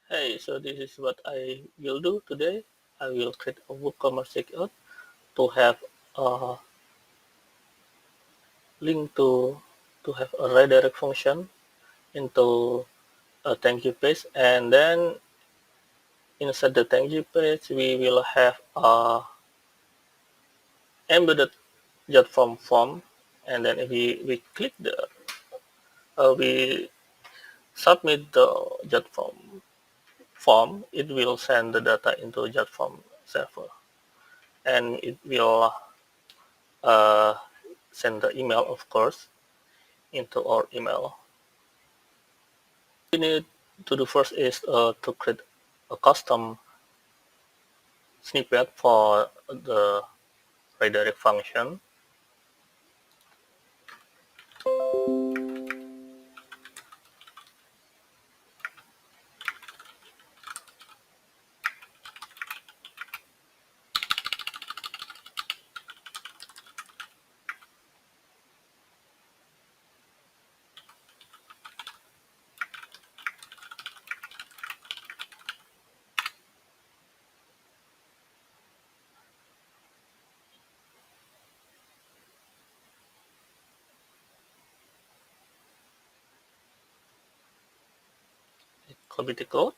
Hey, so this is what I will do today. I will create a WooCommerce checkout to have a link to have a redirect function into a thank you page, and then inside the thank you page we will have a embedded JotForm form, and then if we click we submit the JotForm form, it will send the data into JotForm server, and it will uh, send the email, of course, into our email. What we need to do first is to create a custom snippet for the redirect function. Copy the code.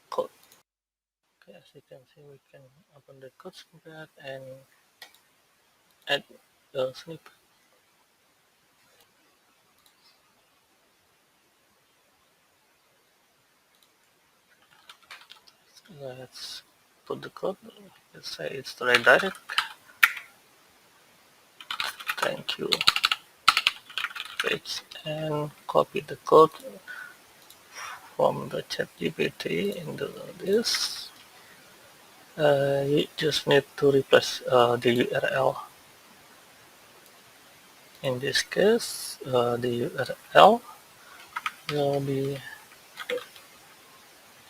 Code. Okay, as you can see, we can open the code snippet and add the snippet. Let's put the code. Let's say it's the redirect. Thank you page, and copy the code from the ChatGPT into this. You just need to replace the URL. In this case, the URL will be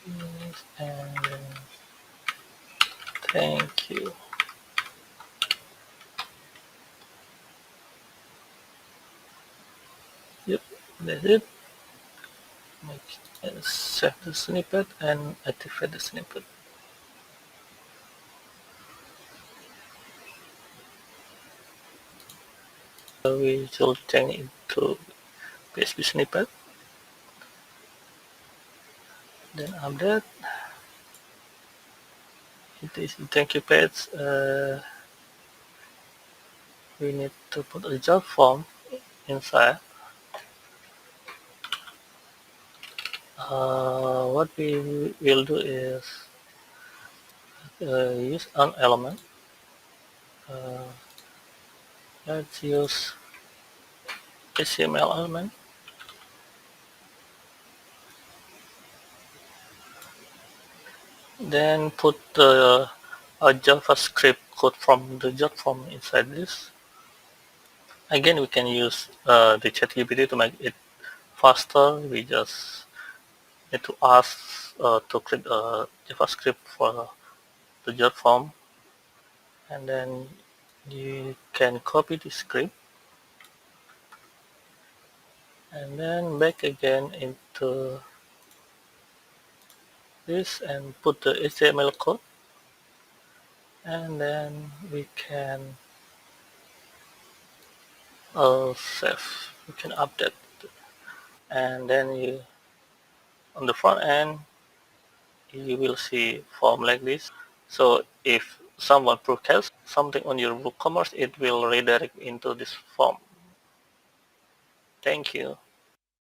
this, and then thank you. Yep, that's it. Save the snippet and activate the snippet. So we should change it to PHP snippet. Then update. It is the thank you page. We need to put a job form inside. What we will do is use an element. Uh, let's use HTML element. Then put the JavaScript code from the JotForm inside this. Again, we can use the ChatGPT to make it faster. We just need to ask to create a JavaScript for the JotForm, and then you can copy the script and then back again into this and put the HTML code, and then we can save. We can update, and then you on the front end you will see form like this. So if someone broadcasts something on your WooCommerce, it will redirect into this form. Thank you.